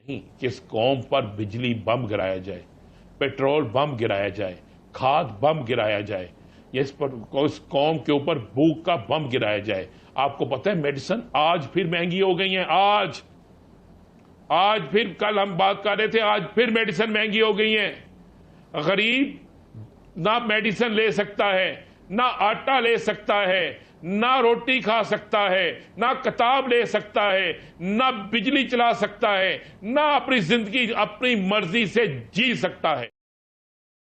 नहीं कि इस कौम पर बिजली बम गिराया जाए, पेट्रोल बम गिराया जाए, खाद बम गिराया जाए, या इस कौम के ऊपर भूख का बम गिराया जाए। आपको पता है मेडिसिन आज फिर महंगी हो गई है। आज फिर, कल हम बात कर रहे थे, आज फिर मेडिसिन महंगी हो गई है। गरीब ना मेडिसिन ले सकता है, ना आटा ले सकता है, ना रोटी खा सकता है, ना किताब ले सकता है, ना बिजली चला सकता है, ना अपनी जिंदगी अपनी मर्जी से जी सकता है।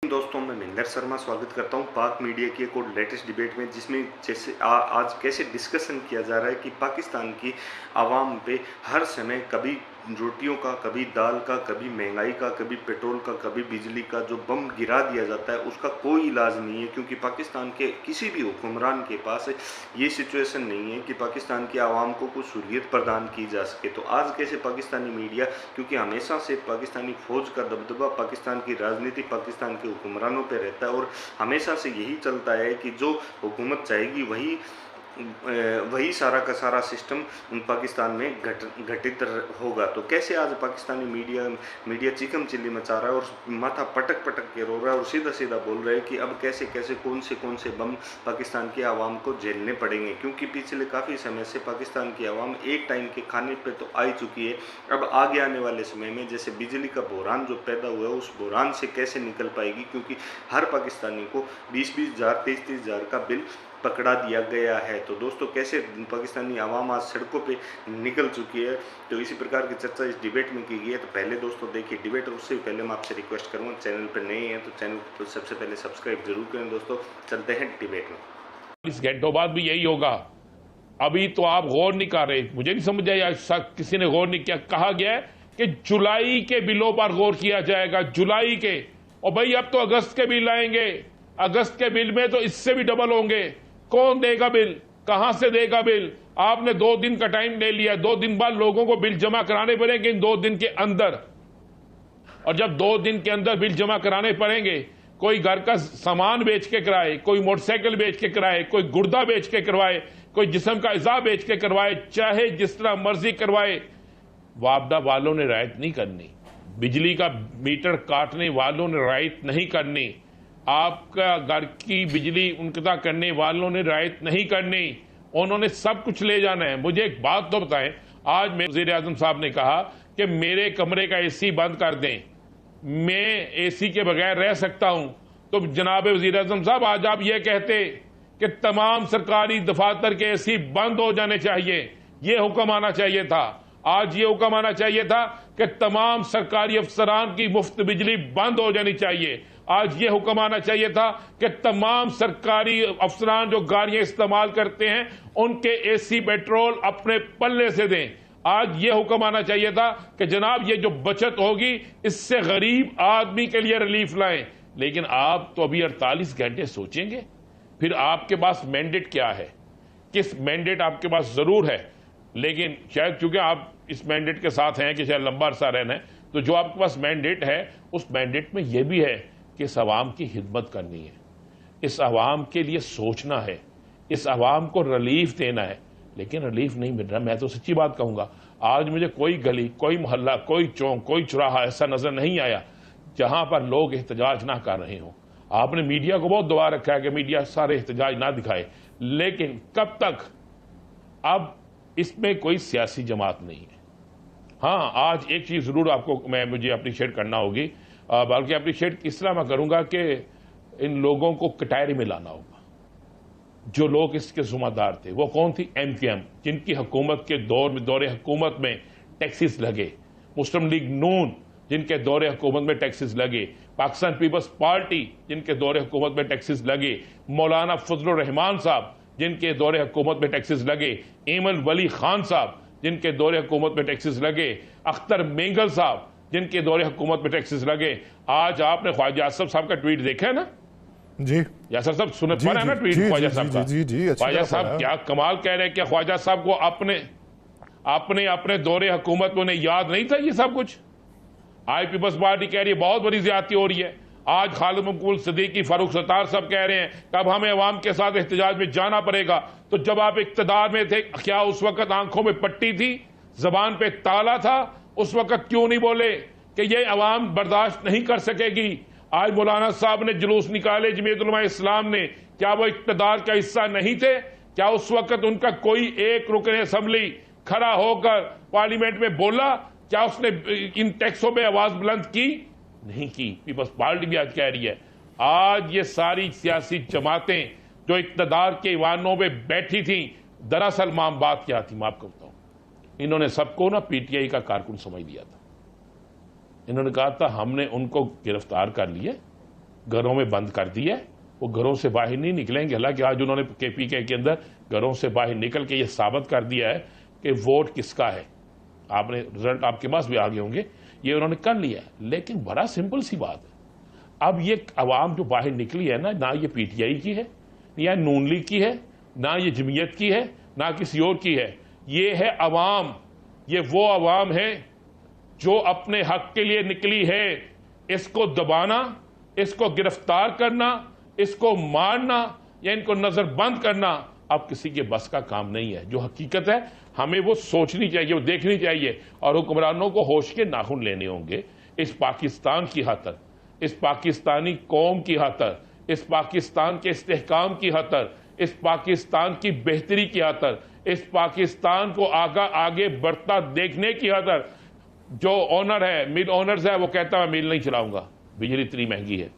दोस्तों, मैं महेंद्र शर्मा स्वागत करता हूं पाक मीडिया की एक और लेटेस्ट डिबेट में, जिसमें जैसे आज कैसे डिस्कशन किया जा रहा है कि पाकिस्तान की आवाम पे हर समय कभी रोटियों का, कभी दाल का, कभी महंगाई का, कभी पेट्रोल का, कभी बिजली का जो बम गिरा दिया जाता है उसका कोई इलाज नहीं है। क्योंकि पाकिस्तान के किसी भी हुक्मरान के पास ये सिचुएशन नहीं है कि पाकिस्तान की आवाम को कुछ सहूलियत प्रदान की जा सके। तो आज कैसे पाकिस्तानी मीडिया, क्योंकि हमेशा से पाकिस्तानी फौज का दबदबा, पाकिस्तान की राजनीति पाकिस्तान के हुक्मरानों पर रहता है और हमेशा से यही चलता है कि जो हुकूमत चाहेगी वही सारा का सारा सिस्टम पाकिस्तान में घटित होगा। तो कैसे आज पाकिस्तानी मीडिया चिकम चिल्ली मचा रहा है और माथा पटक पटक के रो रहा है और सीधा सीधा बोल रहा है कि अब कैसे कैसे कौन से बम पाकिस्तान की आवाम को झेलने पड़ेंगे। क्योंकि पिछले काफ़ी समय से पाकिस्तान की आवाम एक टाइम के खाने पे तो आ चुकी है, अब आगे आने वाले समय में जैसे बिजली का बहरान जो पैदा हुआ है उस बहरान से कैसे निकल पाएगी। क्योंकि हर पाकिस्तानी को 20-20 हज़ार 30-30 हज़ार का बिल पकड़ा दिया गया है। तो दोस्तों, कैसे पाकिस्तानी आवाम आज सड़कों पे निकल चुकी है, तो इसी प्रकार की चर्चा इस डिबेट में की गई है। तो पहले दोस्तों देखिए डिबेट, और उससे पहले मैं आपसे रिक्वेस्ट करूँगा, चैनल पर नए हैं तो चैनल को सबसे पहले सब्सक्राइब जरूर करें। दोस्तों, चलते हैं डिबेट में। इस घंटों बाद भी यही होगा। अभी तो आप गौर नहीं कर रहे, मुझे नहीं समझ आया, किसी ने गौर नहीं किया। कहा गया है कि जुलाई के बिलों पर गौर किया जाएगा, जुलाई के। और भाई अब तो अगस्त के बिल आएंगे, अगस्त के बिल में तो इससे भी डबल होंगे। कौन देगा बिल, कहां से देगा बिल? आपने 2 दिन का टाइम ले लिया, 2 दिन बाद लोगों को बिल जमा कराने पड़ेंगे इन 2 दिन के अंदर। और जब 2 दिन के अंदर बिल जमा कराने पड़ेंगे, कोई घर का सामान बेच के कराए, कोई मोटरसाइकिल बेच के कराए, कोई गुर्दा बेच के करवाए, कोई जिस्म का इज़ा बेच के करवाए, चाहे जिस तरह मर्जी करवाए, वापदा वालों ने रियायत नहीं करनी, बिजली का मीटर काटने वालों ने रियायत नहीं करनी, आपका घर की बिजली उनका करने वालों ने रियायत नहीं करनी। उन्होंने सब कुछ ले जाना है। मुझे एक बात तो बताएं, आज मेरे वज़ीर आज़म साहब ने कहा कि मेरे कमरे का एसी बंद कर दें, मैं एसी के बगैर रह सकता हूं। तो जनाब वज़ीर आज़म साहब, आज आप ये कहते कि तमाम सरकारी दफातर के एसी बंद हो जाने चाहिए, ये हुक्म आना चाहिए था। आज ये हुक्म आना चाहिए था कि तमाम सरकारी अफसरान की मुफ्त बिजली बंद हो जानी चाहिए। आज ये हुक्म आना चाहिए था कि तमाम सरकारी अफसरान जो गाड़ियां इस्तेमाल करते हैं उनके एसी पेट्रोल अपने पल्ले से दें। आज ये हुक्म आना चाहिए था कि जनाब ये जो बचत होगी इससे गरीब आदमी के लिए रिलीफ लाएं। लेकिन आप तो अभी 48 घंटे सोचेंगे, फिर आपके पास मैंडेट क्या है? किस मैंडेट आपके पास जरूर है, लेकिन शायद चूंकि आप इस मैंडेट के साथ हैं कि शायद लंबा अरसा रहना है, तो जो आपके पास मैंडेट है उस मैंडेट में यह भी है कि इस आवाम की खिदमत करनी है, इस आवाम के लिए सोचना है, इस आवाम को रिलीफ देना है। लेकिन रिलीफ नहीं मिल रहा। मैं तो सच्ची बात कहूंगा, आज मुझे कोई गली, कोई मोहल्ला, कोई चौक, कोई चौराहा ऐसा नजर नहीं आया जहां पर लोग एहतजाज ना कर रहे हो। आपने मीडिया को बहुत दबा रखा है कि मीडिया सारे एहतजाज ना दिखाए, लेकिन कब तक? अब इसमें कोई सियासी जमात नहीं है। हाँ, आज एक चीज जरूर आपको मुझे अप्रिशिएट करना होगी, बल्कि अप्रिशिएट किस तरह मैं करूंगा कि इन लोगों को कटारे में लाना होगा। जो लोग इसके जिम्मेदार थे वो कौन थी? MQM, जिनकी हुकूमत के दौरे हुकूमत में टैक्सेस लगे, मुस्लिम लीग नून जिनके दौरे हुकूमत में टैक्सेस लगे, पाकिस्तान पीपल्स पार्टी जिनके दौरे हुकूमत में टैक्सेस लगे, मौलाना फजलुर रहमान साहब जिनके दौरे हुकूमत में टैक्सेस लगे, एमन वली खान साहब जिनके दौरे हुकूमत में टैक्सेस लगे, अख्तर मेंगल साहब जिनके दौरे हुकूमत में टैक्सेस लगे। आज आपने ख्वाजा आसफ साहब का ट्वीट देखा है ना? जी यासर साहब सुने पड़ा है ना ट्वीट ख्वाजा साहब का? ख्वाजा साहब क्या कमाल कह रहे हैं कि ख्वाजा साहब को अपने दौरे हुकूमत में उन्हें याद नहीं था ये सब कुछ। आई पीपल्स पार्टी कह रही है बहुत बड़ी ज्यादती हो रही है। आज खालिद मकबूल सिद्दीकी, फारूक सत्तार सब कह रहे हैं कि अब हमें अवाम के साथ एहतजाज में जाना पड़ेगा। तो जब आप इक्तदार में थे, क्या उस वक्त आंखों में पट्टी थी, जबान पे ताला था उस वक्त क्यों नहीं बोले कि ये अवाम बर्दाश्त नहीं कर सकेगी? आज मौलाना साहब ने जुलूस निकाले, जमीयत उलमा इस्लाम ने, क्या वो इक़्तिदार का हिस्सा नहीं थे? क्या उस वक्त उनका कोई एक रुकन असम्बली खड़ा होकर पार्लियामेंट में बोला? क्या उसने इन टैक्सों में आवाज बुलंद की? नहीं की। पीपल्स पार्टी भी आज कह रही है। आज ये सारी सियासी जमातें जो इक़्तिदार के ईवानों में बैठी थी, दरअसल माम बात क्या थी, मैं आपको बताऊं। इन्होंने सबको ना पीटीआई का कारकुन समझ लिया था। इन्होंने कहा था हमने उनको गिरफ्तार कर लिया, घरों में बंद कर दिया, वो घरों से बाहर नहीं निकलेंगे। हालांकि आज उन्होंने केपीके के अंदर घरों से बाहर निकल के ये साबित कर दिया है कि वोट किसका है। आपने रिजल्ट आपके पास भी आ गए होंगे, ये उन्होंने कर लिया। लेकिन बड़ा सिंपल सी बात है, अब ये अवाम जो बाहर निकली है ना ये पीटीआई की है, या नून लीग की है, ना ये जमीयत की है, ना किसी और की है। ये है अवाम। ये वो अवाम है जो अपने हक के लिए निकली है। इसको दबाना, इसको गिरफ्तार करना, इसको मारना या इनको नजरबंद करना अब किसी के बस का काम नहीं है। जो हकीकत है हमें वो सोचनी चाहिए, वो देखनी चाहिए, और हुक्मरानों को होश के नाखून लेने होंगे इस पाकिस्तान की खातर, इस पाकिस्तानी कौम की खातर, इस पाकिस्तान के इस्तेहकाम की खातर, इस पाकिस्तान की बेहतरी की खातर, इस पाकिस्तान को आगे बढ़ता देखने की खातर। जो ओनर है, मिल ओनर्स है, वो कहता है मिल नहीं चलाऊंगा, बिजली इतनी महंगी है।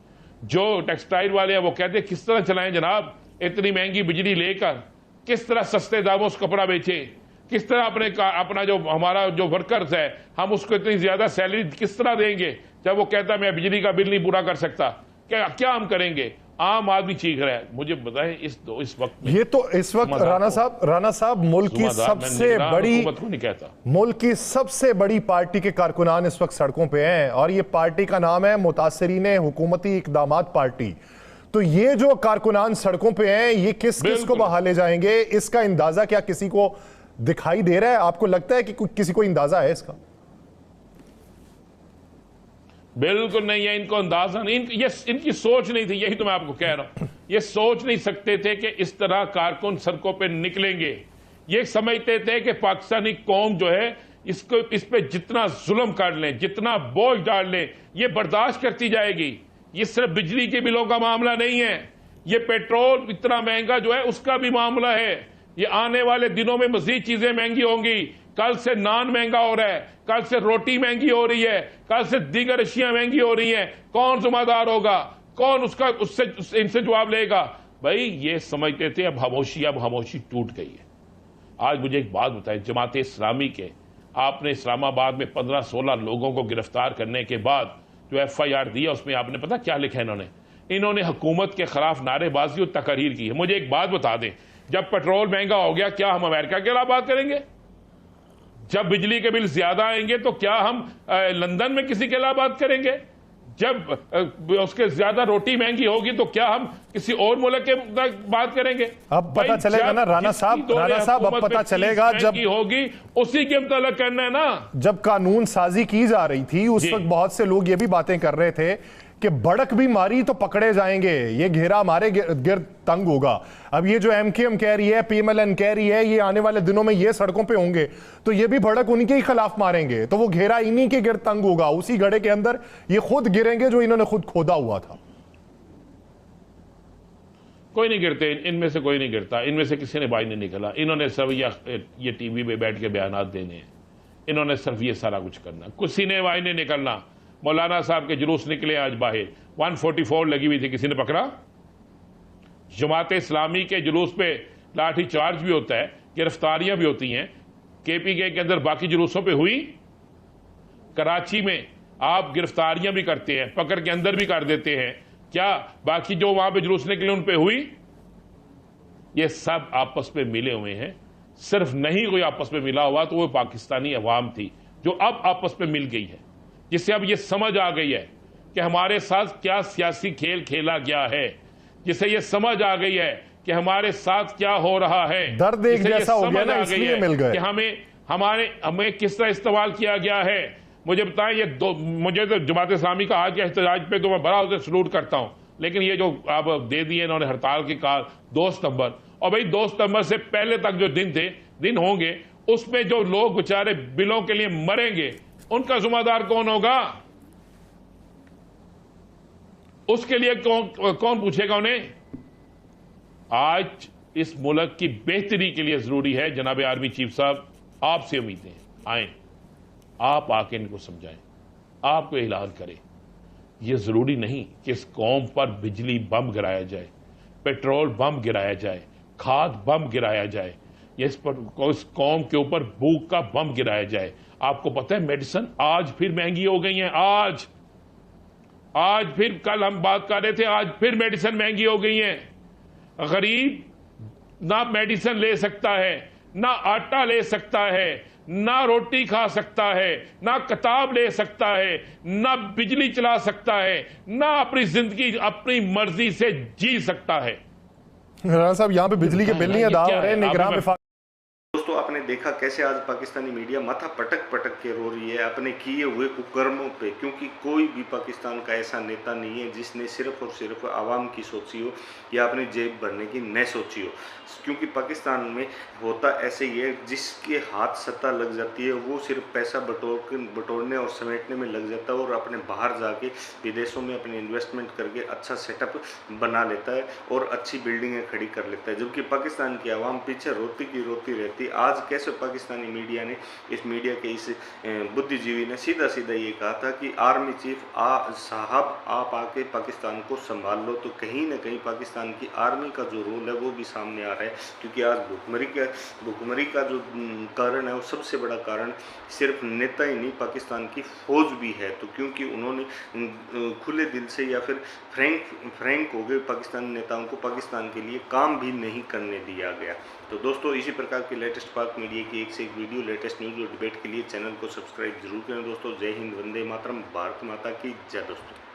जो टेक्सटाइल वाले हैं वो कहते हैं किस तरह चलाएं जनाब, इतनी महंगी बिजली लेकर, किस तरह सस्ते दामों से कपड़ा बेचे, किस तरह अपना जो हमारा जो वर्कर्स है हम उसको इतनी ज्यादा सैलरी किस तरह देंगे, जब वो कहता है मैं बिजली का बिल नहीं पूरा कर सकता। क्या हम करेंगे? आम आदमी चीख रहा है। मुझे बताएं इस वक्त में, ये तो इस वक्त राना साहब मुल्क की सबसे बड़ी, नहीं कहता, मुल्क की सबसे बड़ी पार्टी के कारकुनान इस वक्त सड़कों पे हैं, और ये पार्टी का नाम है मुतासरीन हुकूमती इक़दामात पार्टी। तो ये जो कारकुनान सड़कों पे हैं, ये किस को बहाले जाएंगे, इसका अंदाजा क्या किसी को दिखाई दे रहा है? आपको लगता है कि किसी को अंदाजा है इसका? बिल्कुल नहीं है, इनको अंदाजा नहीं, इनकी सोच नहीं थी। यही तो मैं आपको कह रहा हूं, ये सोच नहीं सकते थे कि इस तरह कारकुन सड़कों पे निकलेंगे। ये समझते थे कि पाकिस्तानी कौम जो है इस पे जितना जुल्म कर लें, जितना बोझ डाल लें, ये बर्दाश्त करती जाएगी। ये सिर्फ बिजली के बिलों का मामला नहीं है, ये पेट्रोल इतना महंगा जो है उसका भी मामला है। ये आने वाले दिनों में मजीद चीजें महंगी होंगी। कल से नान महंगा हो रहा है, कल से रोटी महंगी हो रही है, कल से दीगर अशियां महंगी हो रही हैं। कौन जिम्मेदार होगा? कौन इनसे जवाब लेगा? भाई ये समझते थे, अब खामोशी टूट गई है। आज मुझे एक बात बताएं, जमात इस्लामी के आपने इस्लामाबाद में 15-16 लोगों को गिरफ्तार करने के बाद जो FIR दिया, उसमें आपने पता क्या लिखा है? इन्होंने हुकूमत के खिलाफ नारेबाजी और तकरीर की है। मुझे एक बात बता दें, जब पेट्रोल महंगा हो गया क्या हम अमेरिका के खिलाफ बात करेंगे? जब बिजली के बिल ज्यादा आएंगे तो क्या हम लंदन में किसी के खिलाफ बात करेंगे? जब उसके ज्यादा रोटी महंगी होगी तो क्या हम किसी और मुल्क के बात करेंगे? अब पता चलेगा ना राना साहब, अब पता चलेगा जब होगी, उसी के मुताबिक करना है ना। जब कानून साजी की जा रही थी उस वक्त बहुत से लोग ये भी बातें कर रहे थे कि भड़क भी मारी तो पकड़े जाएंगे, ये घेरा हमारे गिर्द तंग होगा। अब ये जो MKM कह रही है, PMLN कह रही है, ये आने वाले दिनों में ये सड़कों पे होंगे तो ये भी भड़क उन्हीं के ही खिलाफ मारेंगे, तो वो घेरा इन्हीं के गिर्द तंग होगा। उसी घड़े के अंदर ये खुद गिरेंगे जो इन्होंने खुद खोदा हुआ था। कोई नहीं गिरते, इनमें से कोई नहीं गिरता, इनमें से किसी ने बाई नहीं निकला। इन्होंने सिर्फ ये TV पे बैठ के बयान देने हैं, इन्होंने सिर्फ ये सारा कुछ करना, किसी ने बाई नहीं निकलना। मौलाना साहब के जुलूस निकले आज बाहर, 144 लगी हुई थी, किसी ने पकड़ा? जमात इस्लामी के जुलूस पे लाठी चार्ज भी होता है, गिरफ्तारियां भी होती हैं। KPK के अंदर बाकी जुलूसों पे हुई? कराची में आप गिरफ्तारियां भी करते हैं, पकड़ के अंदर भी कर देते हैं, क्या बाकी जो वहां पे जुलूस निकले उन पे हुई? ये सब आपस में मिले हुए हैं। सिर्फ नहीं कोई आपस में मिला हुआ तो वो पाकिस्तानी अवाम थी जो अब आपस में मिल गई है, जिससे अब ये समझ आ गई है कि हमारे साथ क्या सियासी खेल खेला गया है, जिसे ये समझ आ गई है कि हमारे साथ क्या हो रहा है। दर्द एक जैसा हो गया ना, इसलिए मिल गए कि हमें किस तरह इस्तेमाल किया गया है। मुझे बताएं, मुझे तो जमात इस्लामी का आज के एहतजाज पे तो मैं बड़ा उसे सलूट करता हूं, लेकिन ये जो आप दे दिए इन्होंने हड़ताल के कार 2 सितंबर, और भाई 2 सितंबर से पहले तक जो दिन होंगे उसमें जो लोग बेचारे बिलों के लिए मरेंगे, उनका जिम्मेदार कौन होगा? उसके लिए कौन पूछेगा उन्हें? आज इस मुल्क की बेहतरी के लिए जरूरी है जनाब आर्मी चीफ साहब, आपसे उम्मीदें आए, आप आके इनको समझाएं, आपको ऐलान करें। यह जरूरी नहीं कि इस कौम पर बिजली बम गिराया जाए, पेट्रोल बम गिराया जाए, खाद बम गिराया जाए, या इस कौम के ऊपर भूख का बम गिराया जाए। आपको पता है मेडिसिन आज फिर महंगी हो गई है। आज फिर, कल हम बात कर रहे थे, आज फिर मेडिसिन महंगी हो गई है। गरीब ना मेडिसिन ले सकता है, ना आटा ले सकता है, ना रोटी खा सकता है, ना किताब ले सकता है, ना बिजली चला सकता है, ना अपनी जिंदगी अपनी मर्जी से जी सकता है। राणा साहब, यहां पे बिजली के बिल नहीं अदा हो रहे, निगरान विभाग। दोस्तों, आपने देखा कैसे आज पाकिस्तानी मीडिया माथा पटक पटक के रो रही है अपने किए हुए कुकर्मों पे, क्योंकि कोई भी पाकिस्तान का ऐसा नेता नहीं है जिसने सिर्फ और सिर्फ आवाम की सोची हो या अपनी जेब भरने की न सोची हो। क्योंकि पाकिस्तान में होता ऐसे ही है, जिसके हाथ सत्ता लग जाती है वो सिर्फ पैसा बटोरने और समेटने में लग जाता है और अपने बाहर जाके विदेशों में अपने इन्वेस्टमेंट करके अच्छा सेटअप बना लेता है और अच्छी बिल्डिंगें खड़ी कर लेता है, जबकि पाकिस्तान की आवाम पीछे रोती की रोती रहती। आज कैसे पाकिस्तानी मीडिया ने, इस मीडिया के इस बुद्धिजीवी ने सीधा सीधा ये कहा था कि आर्मी चीफ साहब आप आके पाकिस्तान को संभाल लो, तो कहीं ना कहीं पाकिस्तान की आर्मी का जो रोल है वो भी सामने आ रहा है। क्योंकि आज भुखमरी का जो कारण है वो सबसे बड़ा कारण सिर्फ नेता ही नहीं, पाकिस्तान की फौज भी है। तो क्योंकि उन्होंने खुले दिल से या फिर फ्रैंक हो गए पाकिस्तानी नेताओं को पाकिस्तान के लिए काम भी नहीं करने दिया गया। तो दोस्तों, इसी प्रकार की लेटेस्ट पाक मीडिया की एक से एक वीडियो, लेटेस्ट न्यूज़ और डिबेट के लिए चैनल को सब्सक्राइब जरूर करें दोस्तों। जय हिंद, वंदे मातरम, भारत माता की जय दोस्तों।